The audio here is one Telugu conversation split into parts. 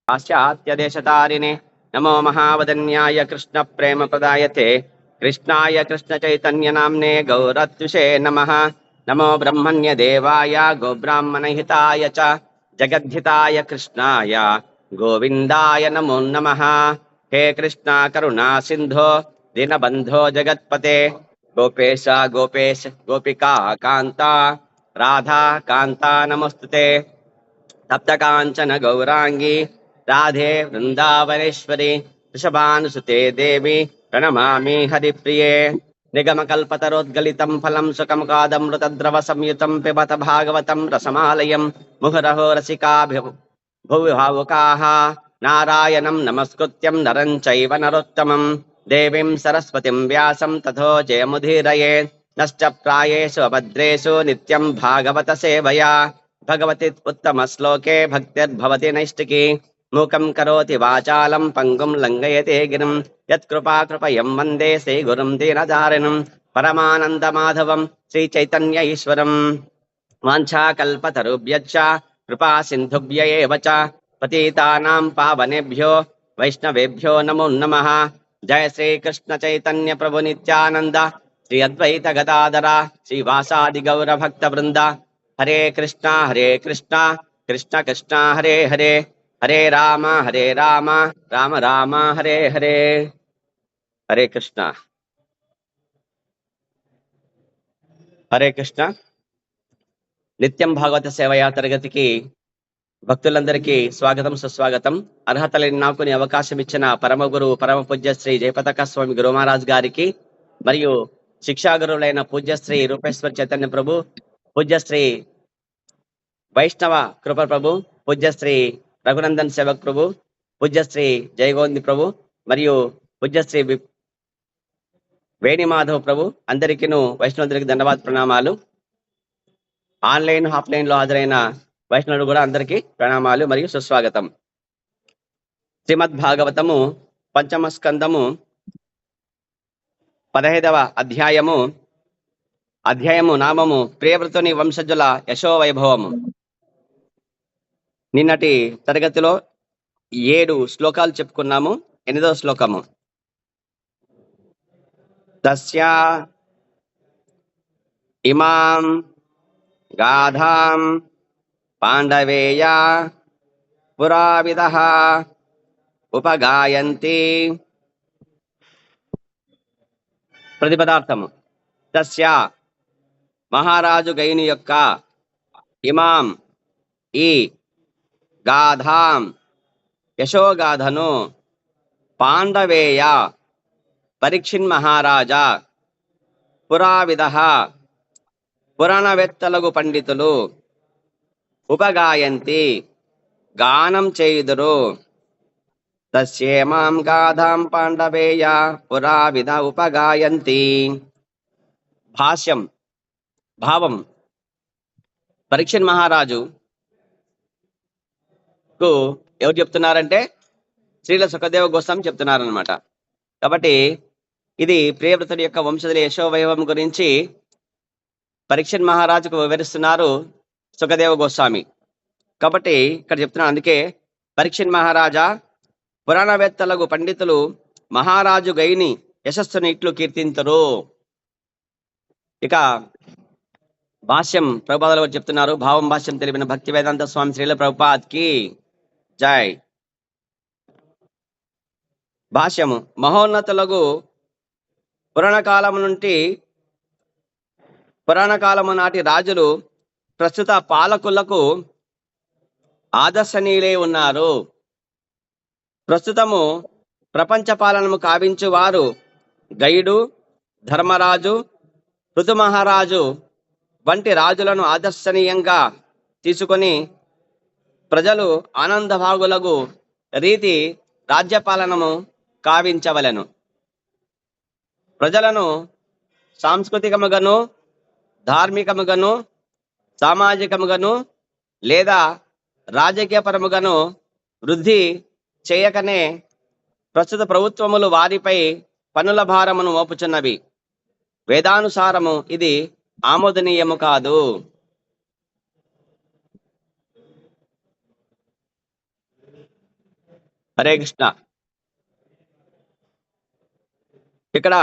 पाश्चात्यदेशतारिणे नमो महावदन्याय कृष्ण प्रेम प्रदायते कृष्णाय कृष्ण चैतन्य नाम्ने गौरत्विषे नमः नमो ब्रह्मण्य देवाय गोब्राह्मणहिताय च जगद्धिताय कृष्णाय गोविन्दाय नमो नमः। हे कृष्णा करुणा सिन्धो दीनबन्धो जगत्पते गोपेश गोपेश गोपिका कान्ता राधा कान्ता नमोस्तुते। सप्तकाञ्चन गौरांगी राधे वृंदावनेश्वरी वृषभानुसुते देवी प्रणमामि हरिप्रिये। निगमकल्पतरोद्गलितं फलं सुखमुखादमृतद्रव संयुतं पिबत भागवतं रसमालयं मुहुरहो रसिका भुवि भावुकाः नारायणं नमस्कृत्यं नरं चैव नरोत्तमं देवीं सरस्वतीं व्यासं ततो जयमुदीरये। नश्च प्रायेषु अभद्रेषु नित्यं भागवत सेवया भगवति उत्तम श्लोके भक्तिर्भवति नैष्टिकी। मूकं करोति वाचालं पंगुं लंघयते गिरिं यत्कृपाकृपयं वन्दे श्रीगुरुं दीनदारिणं परमानंद माधवं श्रीचैतन्य ईश्वरम्। वाञ्छाकल्पतरुभ्यश्च कृपा सिन्धुभ्य एव च पतितानां पावनेभ्यो वैष्णवेभ्यो नमो नमः। जय श्री कृष्ण चैतन्य प्रभु नित्यानंद श्री अद्वैत गदाधर श्रीवासादि गौर भक्त वृंद। हरे कृष्णा कृष्ण कृष्णा हरे हरे हरे राम राम राम हरे हरे। हरे कृष्णा हरे कृष्णा। నిత్యం భాగవత సేవయా తరగతికి భక్తులందరికీ స్వాగతం సుస్వాగతం। అర్హత లేని నాకు నీ అవకాశం ఇచ్చిన పరమ గురువు పరమ పూజ్య శ్రీ జయపతాక స్వామి గురు మహారాజ్ గారికి మరియు శిక్షా గురువులైన పూజ్య శ్రీ రూపేశ్వర చైతన్య ప్రభు, పూజ్య శ్రీ వైష్ణవ కృప ప్రభు, పూజ్య శ్రీ రఘునందన్ సేవక్ ప్రభు, పూజ్య శ్రీ జయగోవింద్ ప్రభు మరియు పూజ్య శ్రీ వేణిమాధవ్ ప్రభు అందరికీను వైష్ణవులందరికీ ధన్యవాద ప్రణామాలు। ఆన్లైన్ ఆఫ్లైన్ లో హాజరైన వైష్ణవులు కూడా అందరికీ ప్రణామాలు మరియు సుస్వాగతం। శ్రీమద్ భాగవతము పంచమ స్కందము 15వ అధ్యాయము నామము ప్రియవ్రతుని వంశజుల యశో వైభవము। నిన్నటి తరగతిలో 7 శ్లోకాలు చెప్పుకున్నాము। 8వ శ్లోకము తస్యా ఇమాం గాధాం పాండవేయా పురావిదః ఉపగాయంతి। ప్రతిపదార్థము తస్య మహారాజు గైని యొక్క ఇమాం ఈ గాధాం యశోగాధను పాండవేయ పరీక్షిన్ మహారాజా పురావిదః పురాణవేత్తలగు పండితులు ఉపగాయంతి గానం చేయుదురు। తస్యేమాం గాధాం పాండవేయ పురావిద ఉపగాయంతి। భాష్యం భావం పరీక్షిన్ మహారాజు కు ఎవరు చెప్తున్నారంటే శ్రీల సుఖదేవ గోస్వామి చెప్తున్నారనమాట। కాబట్టి ఇది ప్రియవ్రతుడి యొక్క వంశజుల యశో వైభవం గురించి పరీక్షిన్ మహారాజుకు వివరిస్తున్నారు సుఖదేవ గోస్వామి। కాబట్టి ఇక్కడ చెప్తున్నాను, అందుకే పరీక్షిన్ మహారాజా పురాణవేత్తలకు పండితులు మహారాజు గైని యశస్సును ఇట్లు కీర్తింతురు। ఇక భాష్యం ప్రభుపాదుల వారు చెప్తున్నారు, భావం భాష్యం తెలిపిన భక్తి వేదాంత స్వామి శ్రీల ప్రభుపాద్ కి జై। భాష్యము మహోన్నతులకు పురాణ కాలము నాటి రాజులు ప్రస్తుత పాలకులకు ఆదర్శనీయులై ఉన్నారు। ప్రస్తుతము ప్రపంచ పాలనము కావించు వారు గైడు, ధర్మరాజు, ఋతు మహారాజు వంటి రాజులను ఆదర్శనీయంగా తీసుకొని ప్రజలు ఆనందభాగులకు రీతి రాజ్యపాలనము కావించవలెను। ప్రజలను సాంస్కృతికముగాను, ధార్మికముగాను, సామాజికముగాను లేదా రాజకీయపరముగాను వృద్ధి చేయకనే ప్రస్తుత ప్రభుత్వములు వారిపై పన్నుల భారమును మోపుచున్నవి। వేదానుసారము ఇది ఆమోదనీయము కాదు। హరే కృష్ణ. ఇక్కడ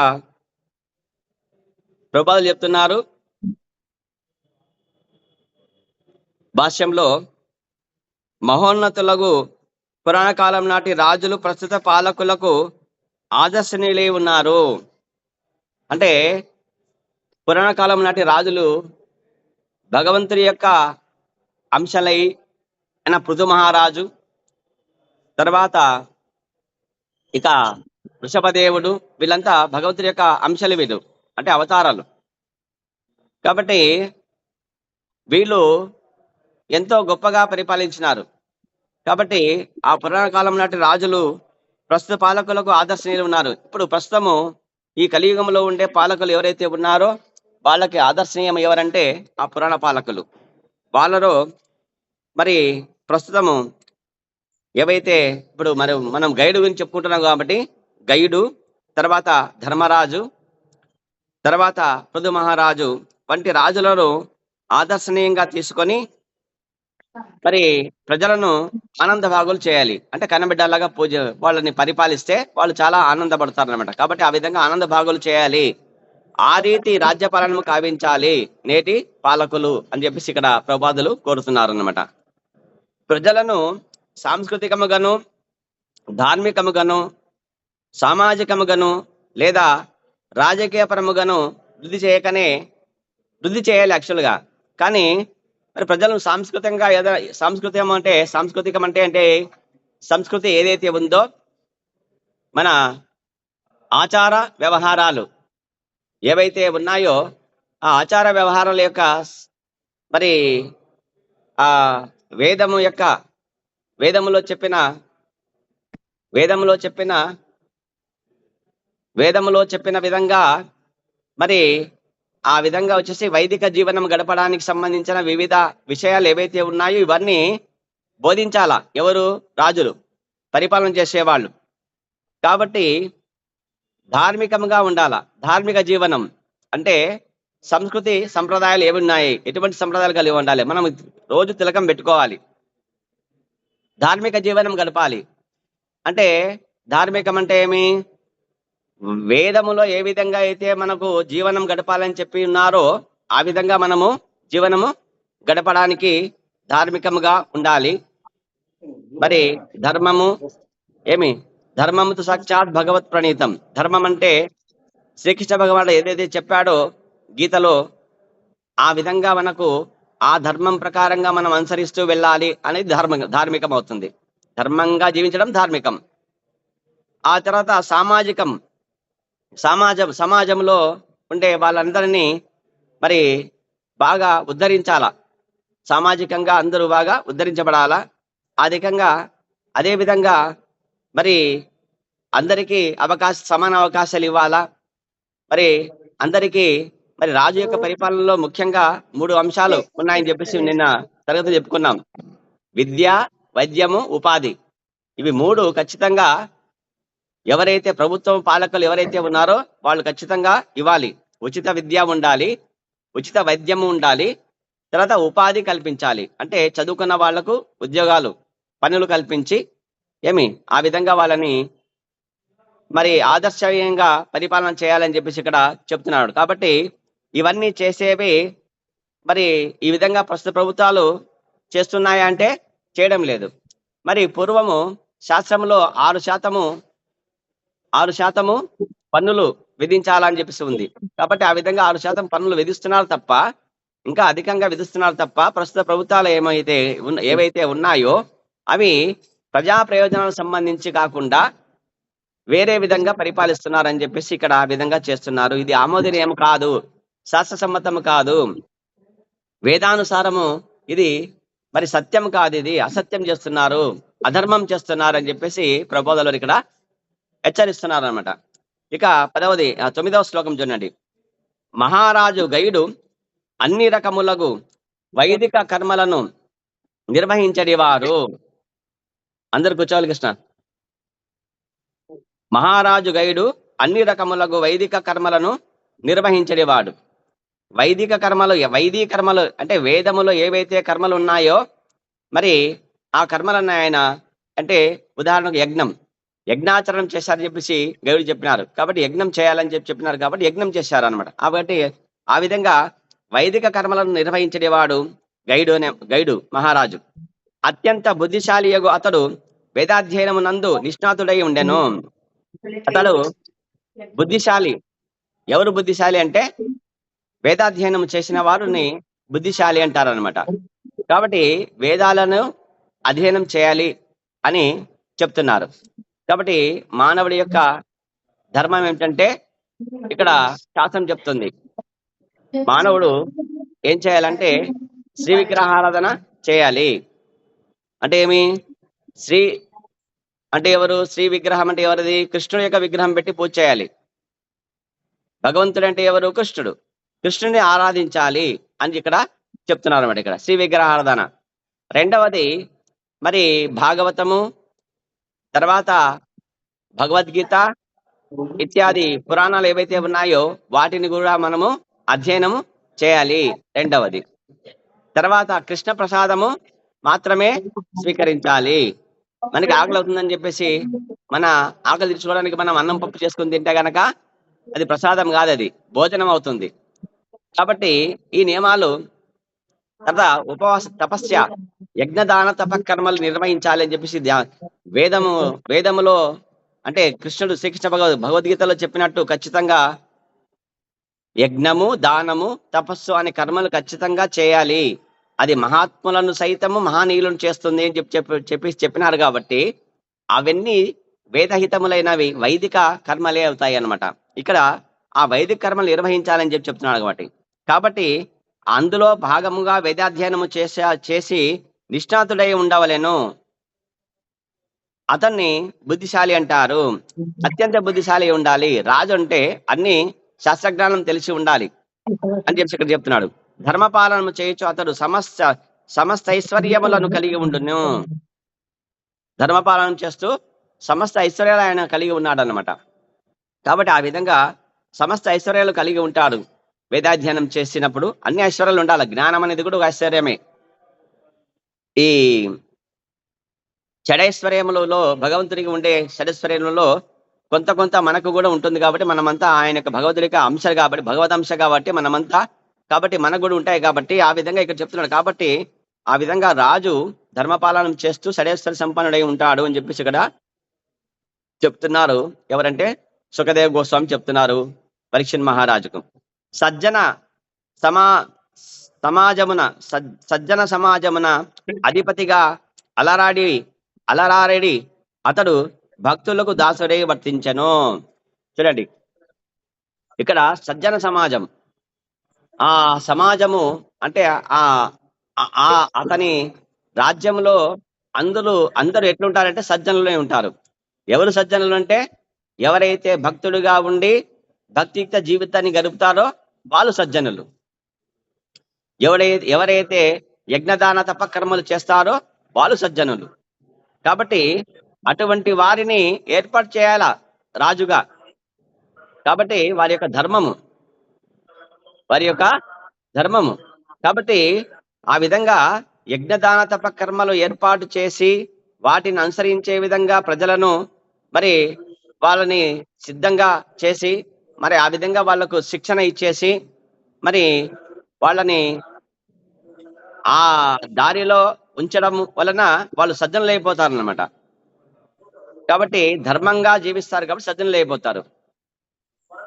ప్రభుపాదులు చెప్తున్నారు భాష్యంలో, మహోన్నతులకు పురాణ కాలం నాటి రాజులు ప్రస్తుత పాలకులకు ఆదర్శనీయులై ఉన్నారు. అంటే పురాణ కాలం నాటి రాజులు భగవంతుడి యొక్క అంశలై అయిన పృథు మహారాజు, తర్వాత ఇక వృషభదేవుడు, వీళ్ళంతా భగవంతుడి యొక్క అంశలు, వీళ్ళు అంటే అవతారాలు. కాబట్టి వీళ్ళు ఎంతో గొప్పగా పరిపాలించినారు. కాబట్టి ఆ పురాణ కాలం నాటి రాజులు ప్రస్తుత పాలకులకు ఆదర్శనీయులు ఉన్నారు. ఇప్పుడు ప్రస్తుతము ఈ కలియుగంలో ఉండే పాలకులు ఎవరైతే ఉన్నారో వాళ్ళకి ఆదర్శనీయం ఎవరంటే ఆ పురాణ పాలకులు. వాళ్ళలో మరి ప్రస్తుతము ఏవైతే ఇప్పుడు మనం గైడు గురించి చెప్పుకుంటున్నాం కాబట్టి గైడు, తర్వాత ధర్మరాజు, తర్వాత పృథు మహారాజు వంటి రాజులను ఆదర్శనీయంగా తీసుకొని మరి ప్రజలను ఆనంద భాగులు చేయాలి. అంటే కన్నబిడ్డలాగా వాళ్ళని పరిపాలిస్తే వాళ్ళు చాలా ఆనందపడతారు అనమాట. కాబట్టి ఆ విధంగా ఆనంద భాగులు చేయాలి, ఆ రీతి రాజ్యపాలనను కావించాలి నేటి పాలకులు అని చెప్పేసి ఇక్కడ ప్రభుపాదులు కోరుతున్నారు అన్నమాట. ప్రజలను సాంస్కృతికముగాను, ధార్మికముగాను, సామాజికముగాను లేదా రాజకీయ పరముగాను వృద్ధి చేయాలి యాక్చువల్గా. కానీ మరి ప్రజలను సాంస్కృతికంగా సాంస్కృతికం అంటే సంస్కృతి ఏదైతే ఉందో మన ఆచార వ్యవహారాలు ఏవైతే ఉన్నాయో ఆ ఆచార వ్యవహారాల యొక్క మరి ఆ వేదములో చెప్పిన విధంగా మరి ఆ విధంగా వచ్చేసి వైదిక జీవనం గడపడానికి సంబంధించిన వివిధ విషయాలు ఏవైతే ఉన్నాయో ఇవన్నీ బోధించాలా ఎవరు? రాజులు, పరిపాలన చేసేవాళ్ళు. కాబట్టి ధార్మికంగా ఉండాలా. ధార్మిక జీవనం అంటే సంస్కృతి సంప్రదాయాలు ఏవి ఉన్నాయి, ఎటువంటి సంప్రదాయాలు కలిగి ఉండాలి, మనం రోజు తిలకం పెట్టుకోవాలి, ధార్మిక జీవనం గడపాలి. అంటే ధార్మికం అంటే ఏమి? వేదములో ఏ విధంగా అయితే మనకు జీవనం గడపాలని చెప్పి ఉన్నారో ఆ విధంగా మనము జీవనము గడపడానికి ధార్మికముగా ఉండాలి. మరి ధర్మముతో సాక్షాత్ భగవత్ ప్రణీతం. ధర్మం అంటే శ్రీకృష్ణ భగవానుడు ఏదైతే చెప్పాడో గీతలో ఆ విధంగా మనకు ఆ ధర్మం ప్రకారంగా మనం అనుసరిస్తూ వెళ్ళాలి అనేది ధార్మికం అవుతుంది. ధర్మంగా జీవించడం ధార్మికం. ఆ తర్వాత సమాజంలో ఉండే వాళ్ళందరినీ మరి బాగా ఉద్ధరించాలా, సామాజికంగా అందరూ బాగా ఉద్ధరించబడాలా. అదే విధంగా మరి అందరికీ సమాన అవకాశాలు ఇవ్వాలా. మరి అందరికీ మరి రాజు యొక్క పరిపాలనలో ముఖ్యంగా 3 అంశాలు ఉన్నాయని చెప్పేసి నిన్న తరగతి చెప్పుకున్నాం. విద్య, వైద్యము, ఉపాధి. ఇవి 3 ఖచ్చితంగా ఎవరైతే ప్రభుత్వం పాలకులు ఎవరైతే ఉన్నారో వాళ్ళు ఖచ్చితంగా ఇవ్వాలి. ఉచిత విద్య ఉండాలి, ఉచిత వైద్యము ఉండాలి, తర్వాత ఉపాధి కల్పించాలి. అంటే చదువుకున్న వాళ్లకు ఉద్యోగాలు, పనులు కల్పించి ఆ విధంగా వాళ్ళని మరి ఆదర్శనీయంగా పరిపాలన చేయాలని చెప్పేసి ఇక్కడ చెప్తున్నాడు. కాబట్టి ఇవన్నీ చేసేవి మరి ఈ విధంగా ప్రస్తుత ప్రభుత్వాలు చేస్తున్నాయా అంటే చేయడం లేదు. మరి పూర్వము శాస్త్రంలో 6% పన్నులు విధించాలని చెప్పేసి ఉంది. కాబట్టి ఆ విధంగా 6% పన్నులు విధిస్తున్నారు తప్ప, ఇంకా అధికంగా విధిస్తున్నారు తప్ప ప్రస్తుత ప్రభుత్వాలు ఏవైతే ఉన్నాయో అవి ప్రజా ప్రయోజనాలకు సంబంధించి కాకుండా వేరే విధంగా పరిపాలిస్తున్నారని చెప్పేసి ఇక్కడ ఆ విధంగా చేస్తున్నారు. ఇది ఆమోదనీయం కాదు, శాస్త్రసమ్మతం కాదు, వేదానుసారము ఇది మరి సత్యం కాదు, ఇది అసత్యం చేస్తున్నారు, అధర్మం చేస్తున్నారు అని చెప్పేసి ప్రబోధనలు ఇక్కడ హెచ్చరిస్తున్నారు అనమాట. ఇక 9వ శ్లోకం చూడండి. మహారాజు గైడు అన్ని రకములకు వైదిక కర్మలను నిర్వహించడివారు. అందరు కూర్చోవాలి కృష్ణ. మహారాజు గైడు అన్ని రకములకు వైదిక కర్మలను నిర్వహించడివాడు. వైదిక కర్మలు అంటే వేదములో ఏవైతే కర్మలు ఉన్నాయో మరి ఆ కర్మలను ఆయన అంటే ఉదాహరణకు యజ్ఞం, యజ్ఞాచరణం చేశారని చెప్పేసి గైడు చెప్పినారు. కాబట్టి యజ్ఞం చేయాలని చెప్పినారు కాబట్టి యజ్ఞం చేశారనమాట. కాబట్టి ఆ విధంగా వైదిక కర్మలను నిర్వహించేవాడు గైడు మహారాజు. అత్యంత బుద్ధిశాలియగు అతడు వేదాధ్యయనమునందు నిష్ణాతుడై ఉండెను. అతడు బుద్ధిశాలి. ఎవరు బుద్ధిశాలి అంటే వేదాధ్యయనం చేసిన వారిని బుద్ధిశాలి అంటారనమాట. కాబట్టి వేదాలను అధ్యయనం చేయాలి అని చెప్తున్నారు. కాబట్టి మానవుడి యొక్క ధర్మం ఏమిటంటే ఇక్కడ శాస్త్రం చెప్తుంది, మానవుడు ఏం చేయాలంటే శ్రీ విగ్రహారాధన చేయాలి. అంటే ఏమి? శ్రీ అంటే ఎవరు? శ్రీ విగ్రహం అంటే ఎవరిది? కృష్ణుడి యొక్క విగ్రహం పెట్టి పూజ చేయాలి. భగవంతుడు అంటే ఎవరు? కృష్ణుడు. కృష్ణుని ఆరాధించాలి అని ఇక్కడ చెప్తున్నారు అన్నమాట. ఇక్కడ శ్రీ విగ్రహారాధన. రెండవది మరి భాగవతము, తర్వాత భగవద్గీత ఇత్యాది పురాణాలు ఏవైతే ఉన్నాయో వాటిని కూడా మనము అధ్యయనము చేయాలి. రెండవది తర్వాత కృష్ణ ప్రసాదము మాత్రమే స్వీకరించాలి. మనకి ఆకలి అవుతుందని చెప్పేసి మన ఆకలి తీర్చుకోవడానికి మనం అన్నం పప్పు చేసుకుని తింటే గనక అది ప్రసాదం కాదు, అది భోజనం అవుతుంది. కాబట్టి ఈ నియమాలు తర్వాత ఉపవాస తపస్య యజ్ఞదాన తపకర్మలు నిర్వహించాలి అని చెప్పేసి వేదములో అంటే కృష్ణుడు శ్రీకృష్ణ భగవద్గీతలో చెప్పినట్టు ఖచ్చితంగా యజ్ఞము, దానము, తపస్సు అనే కర్మలు ఖచ్చితంగా చేయాలి. అది మహాత్ములను సైతము మహానీయులను చేస్తుంది అని చెప్పినారు. కాబట్టి అవన్నీ వేదహితములైనవి వైదిక కర్మలే అవుతాయి అన్నమాట. ఇక్కడ ఆ వైదిక కర్మలు నిర్వహించాలని చెప్తున్నాడు. కాబట్టి అందులో భాగముగా వేదాధ్యయనము చేసి నిష్ణాతుడై ఉండవలెను. అతన్ని బుద్ధిశాలి అంటారు. అత్యంత బుద్ధిశాలి ఉండాలి. రాజు అంటే అన్ని శాస్త్రజ్ఞానం తెలిసి ఉండాలి అని చెప్పి ఇక్కడ చెప్తున్నాడు. ధర్మపాలనము చేయొచ్చు అతడు సమస్త ఐశ్వర్యములను కలిగి ఉండును. ధర్మపాలన చేస్తూ సమస్త ఐశ్వర్యాలు ఆయన కలిగి ఉన్నాడు అన్నమాట. కాబట్టి ఆ విధంగా సమస్త ఐశ్వర్యాలు కలిగి ఉంటాడు. వేదాధ్యయనం చేసినప్పుడు అన్ని ఐశ్వర్యాలు ఉండాలి. జ్ఞానం అనేది కూడా ఒక ఐశ్వర్యమే. ఈ షడైశ్వర్యములలో భగవంతునికి ఉండే షడైశ్వర్యములలో కొంత మనకు కూడా ఉంటుంది. కాబట్టి మనమంతా ఆయన యొక్క భగవతుడి యొక్క అంశ కాబట్టి భగవదంశ కాబట్టి మనమంతా కాబట్టి మనకు కూడా ఉంటాయి. కాబట్టి ఆ విధంగా ఇక్కడ చెప్తున్నాడు. కాబట్టి ఆ విధంగా రాజు ధర్మపాలనం చేస్తూ షడైశ్వర్య సంపన్నుడై ఉంటాడు అని చెప్పేసి ఇక్కడ చెప్తున్నారు. ఎవరంటే సుఖదేవ్ గోస్వామి చెప్తున్నారు పరీక్షణ్ మహారాజుకు. సజ్జన సమాజమున అధిపతిగా అలరారెడి అతడు భక్తులకు దాసుడై వర్తించెను. చూడండి ఇక్కడ సజ్జన సమాజం, ఆ సమాజము అంటే అతని రాజ్యంలో అందరూ ఎట్లుంటారంటే సజ్జనులే ఉంటారు. ఎవరు సజ్జనులు అంటే ఎవరైతే భక్తుడుగా ఉండి భక్తియుక్త జీవితాన్ని గడుపుతారో వాళ్ళు సజ్జనులు. ఎవరైతే యజ్ఞదాన తపకర్మలు చేస్తారో వాళ్ళు సజ్జనులు. కాబట్టి అటువంటి వారిని ఏర్పాటు చేయాల రాజుగా. కాబట్టి వారి యొక్క ధర్మము కాబట్టి ఆ విధంగా యజ్ఞదాన తపకర్మలు ఏర్పాటు చేసి వాటిని అనుసరించే విధంగా ప్రజలను మరి వాళ్ళని సిద్ధంగా చేసి మరి ఆ విధంగా వాళ్లకు శిక్షణ ఇచ్చేసి మరి వాళ్ళని ఆ దారిలో ఉంచడం వలన వాళ్ళు సజ్జనులు అయిపోతారు అన్నమాట. కాబట్టి ధర్మంగా జీవిస్తారు కాబట్టి సజ్జనులు అయిపోతారు.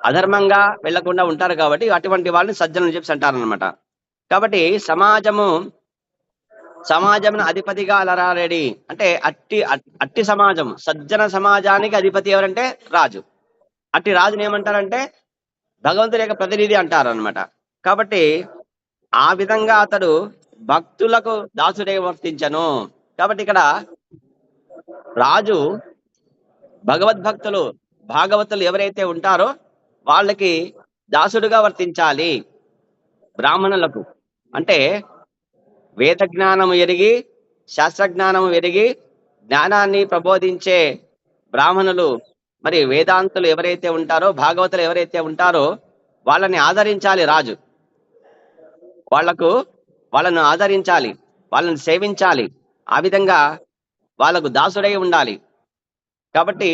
అధర్మంగా వెళ్లకుండా ఉంటారు కాబట్టి అటువంటి వాళ్ళని సజ్జనులు చెప్పి అంటారనమాట. కాబట్టి సమాజం అధిపతిగా అలరారెడి అంటే అట్టి సమాజం, సజ్జన సమాజానికి అధిపతి ఎవరంటే రాజు. అట్టి రాజుని ఏమంటారంటే భగవంతుడి యొక్క ప్రతినిధి అంటారు అనమాట. కాబట్టి ఆ విధంగా అతడు భక్తులకు దాసుడై వర్తించను. కాబట్టి ఇక్కడ రాజు భాగవతులు ఎవరైతే ఉంటారో వాళ్ళకి దాసుడుగా వర్తించాలి. బ్రాహ్మణులకు అంటే వేద జ్ఞానము ఎరిగి శాస్త్రజ్ఞానము ఎరిగి జ్ఞానాన్ని ప్రబోధించే బ్రాహ్మణులు మరి వేదాంతులు ఎవరైతే ఉంటారో భాగవతులు ఎవరైతే ఉంటారో వాళ్ళని ఆదరించాలి రాజు. వాళ్ళను ఆదరించాలి, వాళ్ళని సేవించాలి. ఆ విధంగా వాళ్ళకు దాసుడై ఉండాలి. కాబట్టి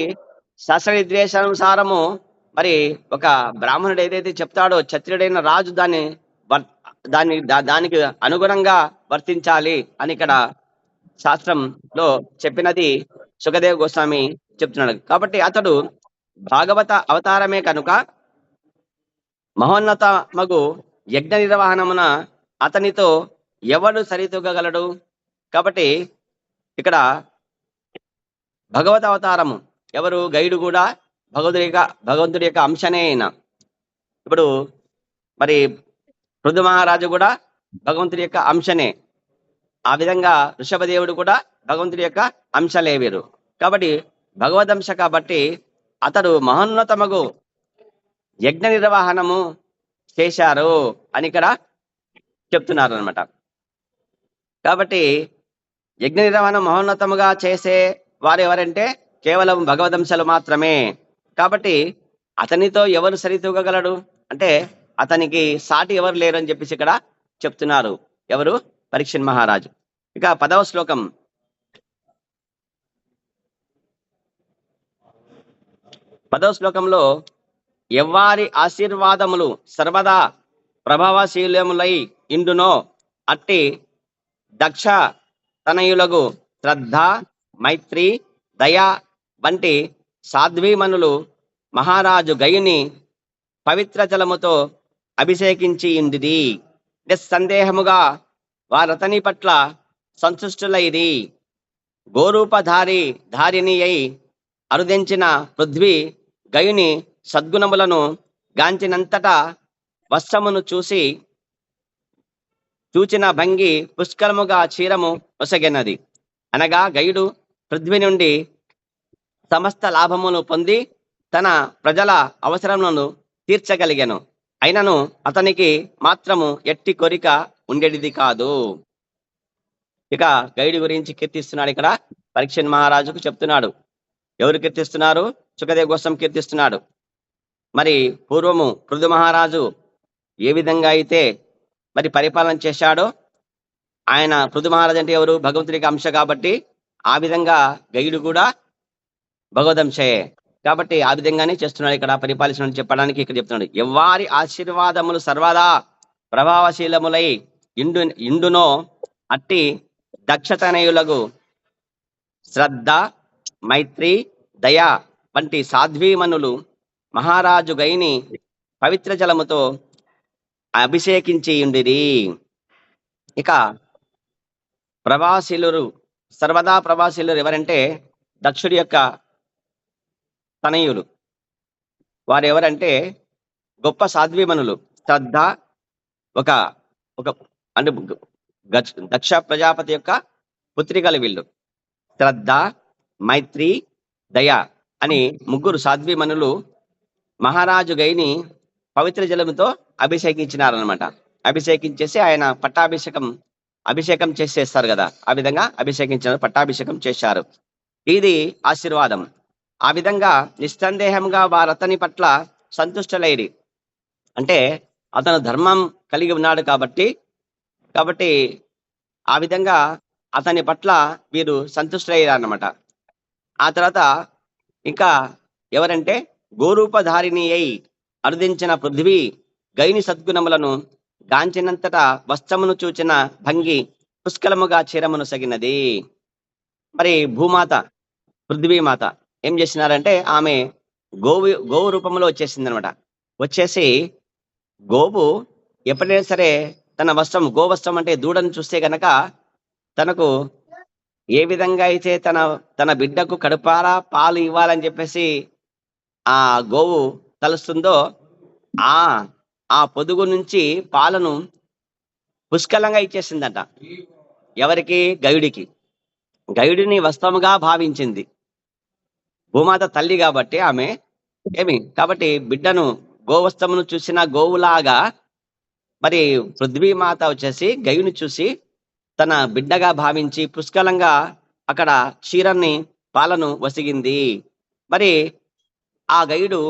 శాస్త్రనిర్దేశానుసారము మరి ఒక బ్రాహ్మణుడు ఏదైతే చెప్తాడో క్షత్రియుడైన రాజు దానికి అనుగుణంగా వర్తించాలి అని ఇక్కడ శాస్త్రంలో చెప్పినది సుఖదేవ్ గోస్వామి చెప్తున్నాడు. కాబట్టి అతడు భాగవత అవతారమే కనుక మహోన్నత మగు యజ్ఞ నిర్వహణమున అతనితో ఎవడు సరితూగగలడు? కాబట్టి ఇక్కడ భగవత అవతారము ఎవరు? గైడు కూడా భగవంతుడి యొక్క అంశనే అయిన. ఇప్పుడు మరి పృథు మహారాజు కూడా భగవంతుడి యొక్క అంశనే. ఆ విధంగా ఋషభదేవుడు కూడా భగవంతుడి యొక్క అంశలే వీరు. కాబట్టి భగవదంశ కాబట్టి అతడు మహోన్నతమగు యజ్ఞ నిర్వహణము చేశారు అని ఇక్కడ చెప్తున్నారు అనమాట. కాబట్టి యజ్ఞ నిర్వహణ మహోన్నతముగా చేసే వారు ఎవరంటే కేవలం భగవదంశలు మాత్రమే. కాబట్టి అతనితో ఎవరు సరితూగగలడు అంటే అతనికి సాటి ఎవరు లేరు అని చెప్పేసి ఇక్కడ చెప్తున్నారు. ఎవరు? పరీక్షిత్ మహారాజు. ఇక 10వ శ్లోకం. 10వ శ్లోకంలో ఎవ్వారి ఆశీర్వాదములు సర్వదా ప్రభావశీలములై ఇండునో అట్టి దక్ష తనయులగు శ్రద్ధ, మైత్రి, దయ వంటి సాధ్వీమనులు మహారాజు గయుని పవిత్ర జలముతో అభిషేకించి ఇండిది. నిస్సందేహముగా వారతని పట్ల సంతుష్టులైరి. ధారిణి అయి అరుదించిన పృథ్వీ గయుని సద్గుణములను గాంచినంతటా వస్త్రమును చూచిన భంగి పుష్కలముగా చీరము ఒసగినది. అనగా గయుడు పృథ్వీ నుండి సమస్త లాభమును పొంది తన ప్రజల అవసరములను తీర్చగలిగాను. అయినను అతనికి మాత్రము ఎట్టి కోరిక ఉండేది కాదు. ఇక గైడు గురించి కీర్తిస్తున్నాడు. ఇక్కడ పరీక్షిత్ మహారాజుకు చెప్తున్నాడు. ఎవరు కీర్తిస్తున్నారు? సుఖదేవ్ గోస్వామి కీర్తిస్తున్నాడు. మరి పూర్వము పృథు మహారాజు ఏ విధంగా అయితే మరి పరిపాలన చేశాడో, ఆయన పృథు మహారాజు అంటే ఎవరు? భగవంతుడికి అంశ కాబట్టి ఆ విధంగా గైడు కూడా భగవదంశయే కాబట్టి ఆ విధంగానే చేస్తున్నాడు. ఇక్కడ పరిపాలించడం చెప్పడానికి ఇక్కడ చెప్తున్నాడు. ఎవ్వారి ఆశీర్వాదములు సర్వదా ప్రభావశీలములై ఇండునో అట్టి దక్షతనయులకు శ్రద్ధ, మైత్రి, దయ వంటి సాధ్వీమనులు మహారాజు గైని పవిత్ర జలముతో అభిషేకించి ఉండిరి. ఇక ప్రభాశీలురు, సర్వదా ప్రభాశీలురు ఎవరంటే దక్షుడి యొక్క తనయులు. వారు ఎవరంటే గొప్ప సాధ్వీమనులు. శ్రద్ధ ఒక అంటే దక్ష ప్రజాపతి యొక్క పుత్రికలు వీళ్ళు. శ్రద్ధ, మైత్రి, దయ అని ముగ్గురు సాధ్వీమనులు మహారాజు గైని పవిత్ర జలముతో అభిషేకించినారనమాట. అభిషేకించేసి ఆయన అభిషేకం చేసేస్తారు కదా, ఆ విధంగా అభిషేకించారు, పట్టాభిషేకం చేశారు. ఇది ఆశీర్వాదం. ఆ విధంగా నిస్సందేహంగా వారతని పట్ల సంతుష్టలైరి. అంటే అతను ధర్మం కలిగి ఉన్నాడు కాబట్టి ఆ విధంగా అతని పట్ల వీరు సంతుష్టలయ్యారు అన్నమాట. ఆ తర్వాత ఇంకా ఎవరంటే గోరూపధారిణి అయి అరుదించిన పృథ్వీ గైని సద్గుణములను గాంచినంతటా వస్త్రమును చూచిన భంగి పుష్కలముగా చీరమును సగినది. మరి భూమాత పృథ్వీమాత ఏం చేసినారంటే ఆమె గోవు రూపంలో వచ్చేసింది అనమాట. వచ్చేసి గోవు ఎప్పుడైనా సరే తన వస్త్రం, గోవస్త్రం అంటే దూడను చూస్తే గనక తనకు ఏ విధంగా అయితే తన బిడ్డకు కడుపారా పాలు ఇవ్వాలని చెప్పేసి ఆ గోవు తలుస్తుందో ఆ పొదుగు నుంచి పాలను పుష్కలంగా ఇచ్చేసిందట. ఎవరికి? గయుడికి. గయుడిని వస్త్రముగా భావించింది. భూమాత తల్లి కాబట్టి ఆమె కాబట్టి బిడ్డను గోవస్త్రమును చూసిన గోవులాగా మరి పృథ్వీమాత వచ్చేసి గయుని చూసి తన బిడ్డగా భావించి పుష్కలంగా అక్కడ క్షీరాన్ని, పాలను మరి ఆ గయుడు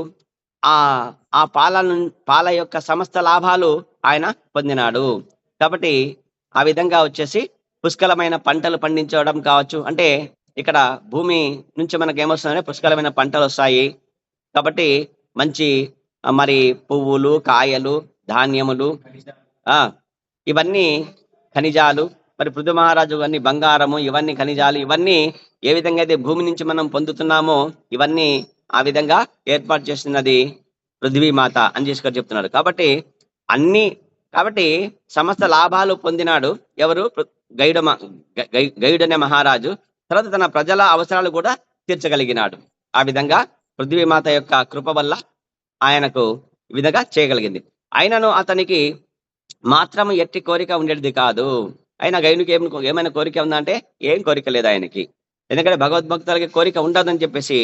ఆ పాల యొక్క సమస్త లాభాలు ఆయన పొందినాడు. కాబట్టి ఆ విధంగా వచ్చేసి పుష్కలమైన పంటలు పండించడం కావచ్చు, అంటే ఇక్కడ భూమి నుంచి మనకి ఏమొస్తుందంటే పుష్కలమైన పంటలు వస్తాయి. కాబట్టి మంచి మరి పువ్వులు, కాయలు, ధాన్యములు, ఆ ఇవన్నీ ఖనిజాలు, మరి పృథు మహారాజు అన్ని బంగారము, ఇవన్నీ ఖనిజాలు, ఇవన్నీ ఏ విధంగా అయితే భూమి నుంచి మనం పొందుతున్నామో ఇవన్నీ ఆ విధంగా ఏర్పాటు చేస్తున్నది పృథ్వీమాత అని చేసుకొని చెప్తున్నాడు. కాబట్టి అన్ని కాబట్టి సమస్త లాభాలు పొందినాడు ఎవరు? గైడ గైడ్ అనే మహారాజు. తర్వాత తన ప్రజల అవసరాలు కూడా తీర్చగలిగినాడు. ఆ విధంగా పృథ్వీమాత యొక్క కృప వల్ల ఆయనకు ఈ విధంగా చేయగలిగింది. అయినను అతనికి మాత్రం ఎట్టి కోరిక ఉండేది కాదు. అయినా గైనుకి ఏమైనా కోరిక ఉందంటే ఏం కోరిక లేదు ఆయనకి. ఎందుకంటే భగవద్భక్తులకి కోరిక ఉండదని చెప్పేసి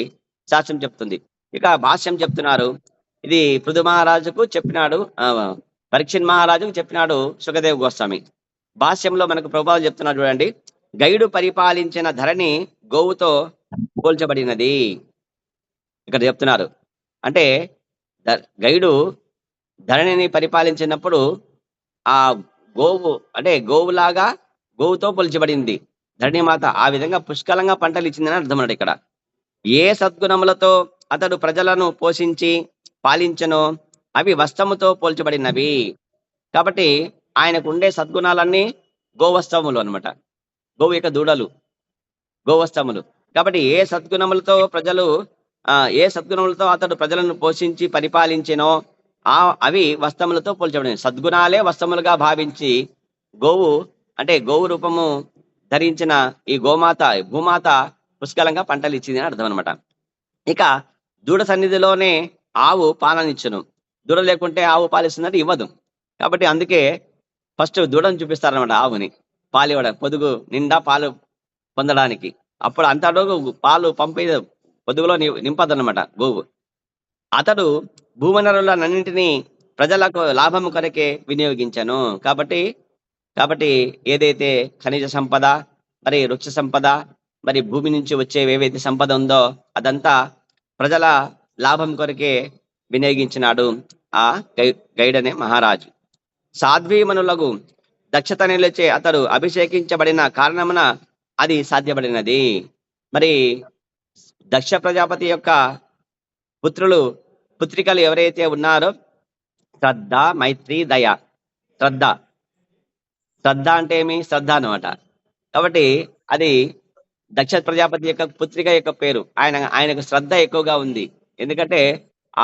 శాస్త్రం చెప్తుంది. ఇక భాష్యం చెప్తున్నారు. ఇది పృథు మహారాజుకు చెప్పినాడు, పరీక్షణ్ మహారాజుకు చెప్పినాడు సుఖదేవ్ గోస్వామి. భాష్యంలో మనకు ప్రభావం చెప్తున్నాడు చూడండి. గైడు పరిపాలించిన ధరణి గోవుతో పోల్చబడినది. ఇక్కడ చెప్తున్నారు. అంటే గైడు ధరణిని పరిపాలించినప్పుడు ఆ గోవు అంటే గోవులాగా గోవుతో పోల్చబడింది ధరణిమాత. ఆ విధంగా పుష్కలంగా పంటలు ఇచ్చిందని అర్థం అన్నాడు ఇక్కడ. ఏ సద్గుణములతో అతడు ప్రజలను పోషించి పాలించనో అవి వస్త్రముతో పోల్చబడినవి. కాబట్టి ఆయనకు ఉండే సద్గుణాలన్నీ గోవస్త్రములు అన్నమాట. గోవు యొక్క దూడలు గోవస్త్రములు. కాబట్టి ఏ సద్గుణములతో అతడు ప్రజలను పోషించి పరిపాలించినో అవి వస్త్రములతో పోల్చబడినవి. సద్గుణాలే వస్త్రములుగా భావించి గోవు అంటే గోవు రూపము ధరించిన ఈ భూమాత పుష్కలంగా పంటలు ఇచ్చింది అని అర్థం అనమాట. ఇక దూడ సన్నిధిలోనే ఆవు పాలనిచ్చును. దూడ లేకుంటే ఆవు పాలిస్తుందంటే ఇవ్వదు. కాబట్టి అందుకే ఫస్ట్ దూడను చూపిస్తారనమాట, ఆవుని పాలు ఇవ్వడం, పొదుగు నిండా పాలు పొందడానికి. అప్పుడు అంతలోగా పాలు పంపే పొదుగులో నింపదన్నమాట గోవు. అతడు భూవనరులన్నింటినీ ప్రజలకు లాభము కొరకే వినియోగించను. కాబట్టి ఏదైతే ఖనిజ సంపద, మరి వృక్ష సంపద, మరి భూమి నుంచి వచ్చే ఏవైతే సంపద ఉందో అదంతా ప్రజల లాభం కొరకే వినియోగించినాడు ఆ గైడ్ అనే మహారాజు. సాధ్వీమనులకు దక్షత నిలిచే అతడు అభిషేకించబడిన కారణమున అది సాధ్యపడినది. మరి దక్ష ప్రజాపతి యొక్క పుత్రికలు ఎవరైతే ఉన్నారో శ్రద్ధ, మైత్రి, దయ. శ్రద్ధ అంటే ఏమి? శ్రద్ధ అనమాట. కాబట్టి అది దక్ష ప్రజాపతి యొక్క పుత్రిక యొక్క పేరు. ఆయనకు శ్రద్ధ ఎక్కువగా ఉంది. ఎందుకంటే